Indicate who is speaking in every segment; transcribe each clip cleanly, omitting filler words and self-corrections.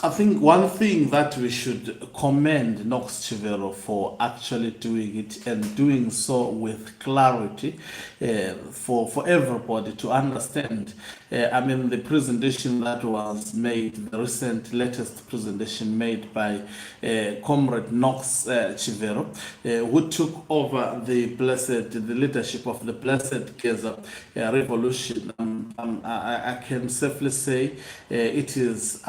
Speaker 1: I think one thing that we should commend Knox for actually doing it and doing so with clarity for everybody to understand. I mean, the presentation that was made, the recent latest presentation made by Comrade Knox who took over the leadership of the Blessed Gaza revolution. I can safely say it is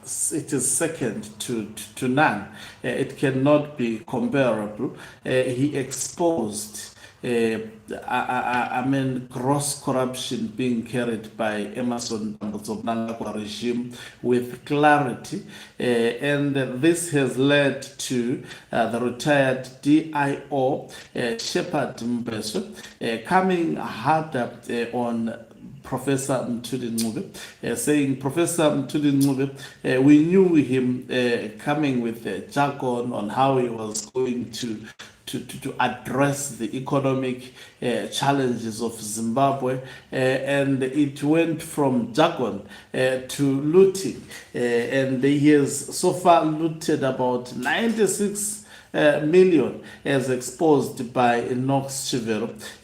Speaker 1: second to none. It cannot be comparable. He exposed I mean, gross corruption being carried by Emerson Mnangagwa regime with clarity, and this has led to the retired DIO Sheperd Mpeswe coming harder on Professor Mthuli Ncube, saying, Professor Mthuli Ncube, we knew him coming with a jargon on how he was going to address the economic challenges of Zimbabwe, and it went from jargon to looting, and he has so far looted about 96 million as exposed by Knox.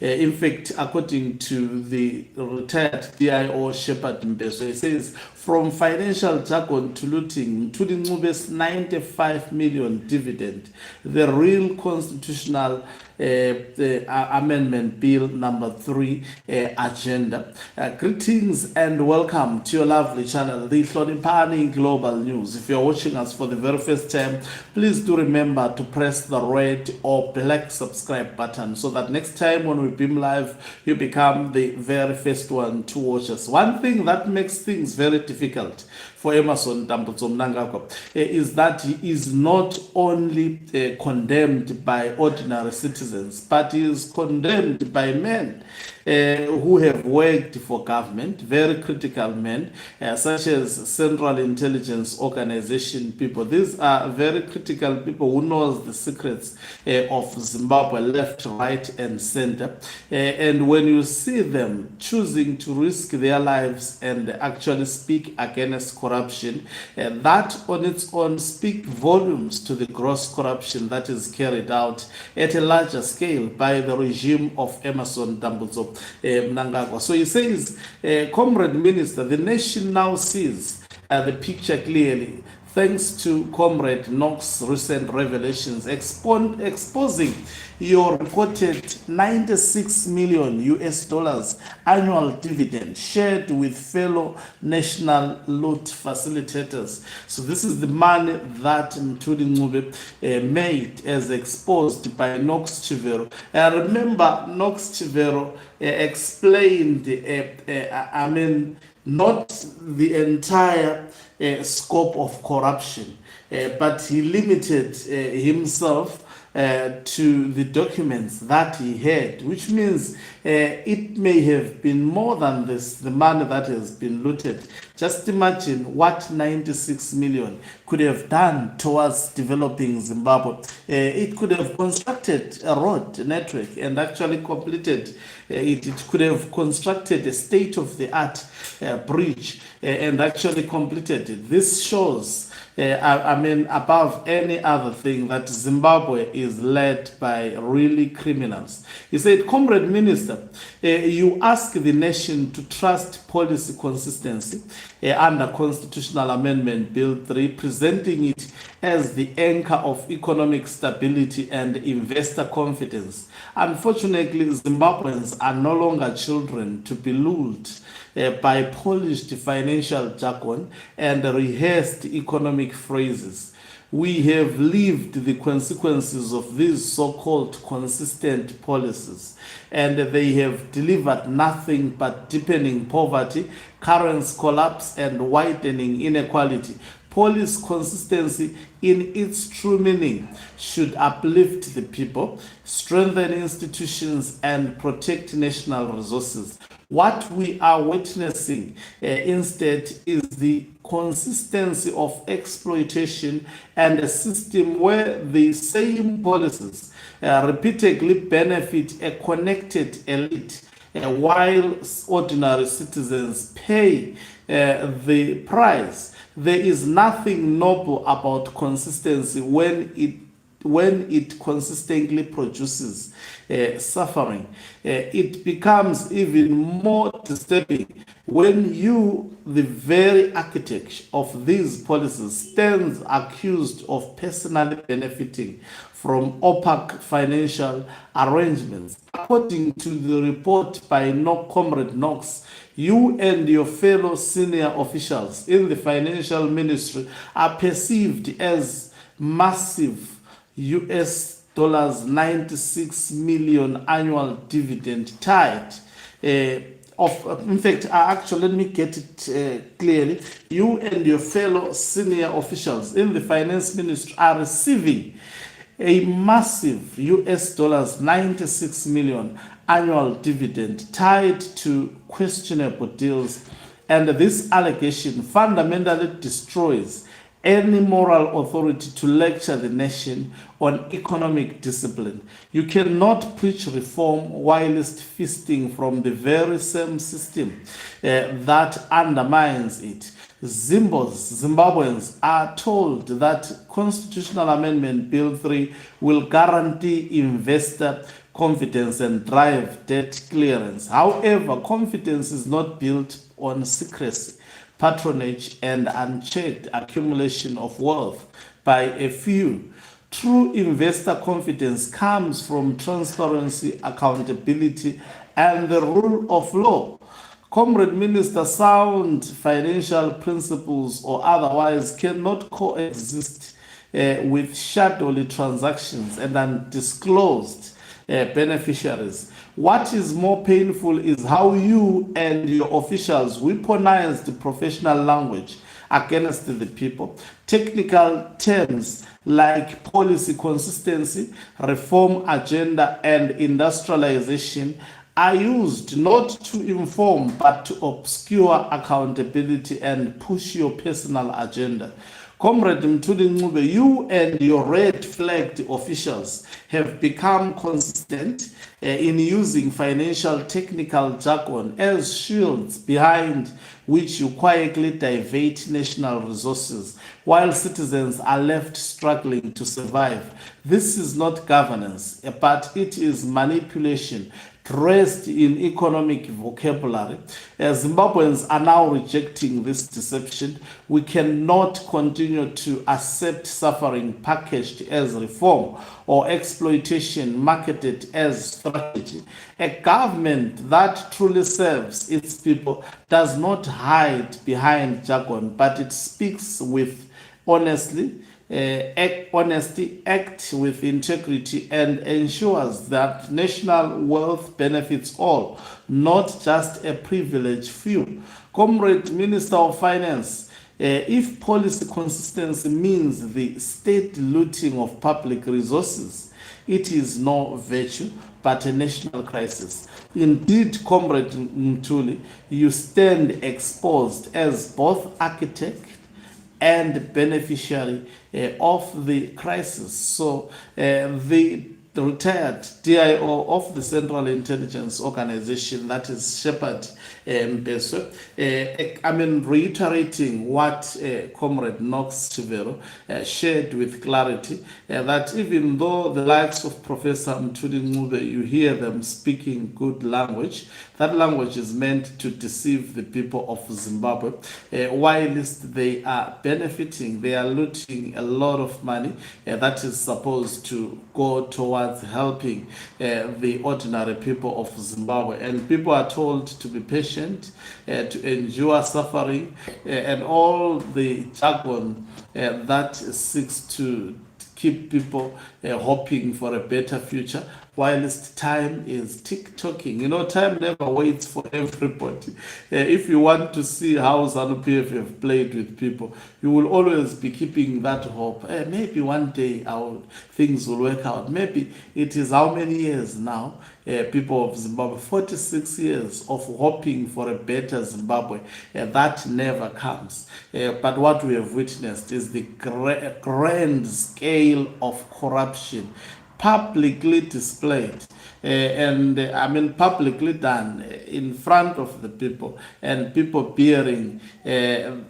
Speaker 1: In fact, according to the retired DIO Sheperd Mpeswe, it says, from financial jargon to looting, Mthuli Ncube's 95 million dividend, the real constitutional amendment bill number 3 agenda. Greetings and welcome to your lovely channel, the Hloniphani Global News. If you're watching us for the very first time, please do remember to press the red or black subscribe button so that next time when we beam live, you become the very first one to watch us. One thing that makes things very difficult for Emerson Mnangagwa is that he is not only condemned by ordinary citizens, but he is condemned by men who have worked for government, very critical men, such as Central Intelligence Organization people. These are very critical people who knows the secrets of Zimbabwe, left, right, and center. And when you see them choosing to risk their lives and actually speak against corruption, that on its own speaks volumes to the gross corruption that is carried out at a larger scale by the regime of Emerson Mnangagwa. So he says, Comrade Minister, the nation now sees the picture clearly, thanks to Comrade Knox's recent revelations exposing your reported 96 million US dollars annual dividend shared with fellow national loot facilitators. So this is the money that Mthuli Ncube made as exposed by Knox. Remember, Knox explained, I mean, not the entire scope of corruption, but he limited himself to the documents that he had, which means it may have been more than this, the money that has been looted. Just imagine what 96 million could have done towards developing Zimbabwe. It could have constructed a road network and actually completed it. It could have constructed a state-of-the-art bridge and actually completed it. This shows I mean, above any other thing, that Zimbabwe is led by really criminals. He said, Comrade Minister, you ask the nation to trust policy consistency under Constitutional Amendment Bill 3, presenting it as the anchor of economic stability and investor confidence. Unfortunately, Zimbabweans are no longer children to be lulled by polished financial jargon and rehearsed economic phrases. We have lived the consequences of these so-called consistent policies, and they have delivered nothing but deepening poverty, currency collapse, and widening inequality. Policy consistency in its true meaning should uplift the people, strengthen institutions, and protect national resources. What we are witnessing instead is the consistency of exploitation and a system where the same policies repeatedly benefit a connected elite while ordinary citizens pay the price. There is nothing noble about consistency when it consistently produces suffering. It becomes even more disturbing when you, the very architect of these policies, stands accused of personally benefiting from opaque financial arrangements. According to the report by Comrade Knox, you and your fellow senior officials in the financial ministry are perceived as massive US dollars 96 million annual dividend tied. In fact, actually, let me get it clearly. You and your fellow senior officials in the finance ministry are receiving a massive US dollars 96 million annual dividend tied to questionable deals, and this allegation fundamentally destroys any moral authority to lecture the nation on economic discipline. You cannot preach reform whilst feasting from the very same system that undermines it. Zimbabweans are told that Constitutional Amendment Bill 3 will guarantee investor confidence and drive debt clearance. However, confidence is not built on secrecy, patronage, and unchecked accumulation of wealth by a few. True investor confidence comes from transparency, accountability, and the rule of law. Comrade Minister, sound financial principles or otherwise cannot coexist with shadowy transactions and undisclosed beneficiaries. What is more painful is how you and your officials weaponize the professional language against the people. Technical terms like policy consistency, reform agenda, and industrialization are used not to inform but to obscure accountability and push your personal agenda. Comrade Mthuli Ncube, you and your red-flagged officials have become consistent in using financial technical jargon as shields behind which you quietly divert national resources while citizens are left struggling to survive. This is not governance, but it is manipulation dressed in economic vocabulary. As Zimbabweans are now rejecting this deception, we cannot continue to accept suffering packaged as reform or exploitation marketed as strategy. A government that truly serves its people does not hide behind jargon, but it speaks with honesty, act with integrity, and ensures that national wealth benefits all, not just a privileged few. Comrade Minister of Finance, if policy consistency means the state looting of public resources, it is no virtue but a national crisis. Indeed, Comrade Mthuli, you stand exposed as both architect and beneficiary of the crisis. So the retired DIO of the Central Intelligence Organization, that is Sheperd Mpeswe, reiterating what Comrade Knox shared with clarity, that even though the likes of Professor Mthuli Ncube, you hear them speaking good language, that language is meant to deceive the people of Zimbabwe. Whilst they are benefiting, they are looting a lot of money that is supposed to go towards helping the ordinary people of Zimbabwe. And people are told to be patient, to endure suffering, and all the jargon that seeks to keep people hoping for a better future, whilst time is tick-tocking. You know, time never waits for everybody. If you want to see how ZANU-PF have played with people, you will always be keeping that hope. Maybe one day things will work out. Maybe it is how many years now? People of Zimbabwe, 46 years of hoping for a better Zimbabwe. That never comes. But what we have witnessed is the grand scale of corruption publicly displayed, and publicly done in front of the people, and people bearing the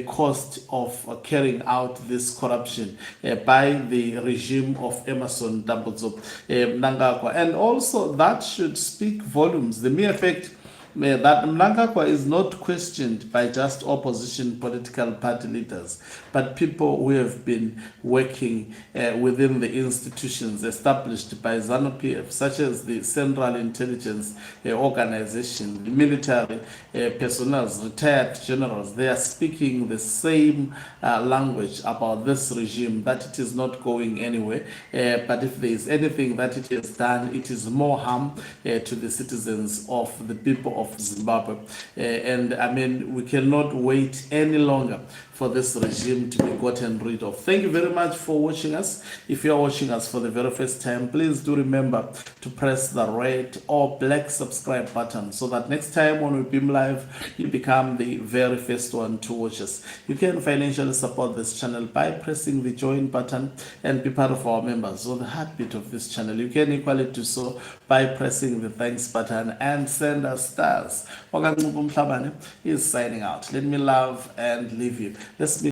Speaker 1: cost of carrying out this corruption by the regime of Emerson Mnangagwa. And also that should speak volumes. The mere fact that Mnangagwa is not questioned by just opposition political party leaders, but people who have been working within the institutions established by ZANU-PF, such as the Central Intelligence Organization, the military personnel, retired generals. They are speaking the same language about this regime, that it is not going anywhere, but if there is anything that it has done, it is more harm to the citizens of the people of Zimbabwe. And we cannot wait any longer for this regime to be gotten rid of. Thank you very much for watching us. If you are watching us for the very first time, please do remember to press the red or black subscribe button so that next time when we beam live, you become the very first one to watch us. You can financially support this channel by pressing the join button and be part of our members, or the heartbeat of this channel. You can equally do so by pressing the thanks button and send us stars. Is signing out. Let me love and leave you. Let's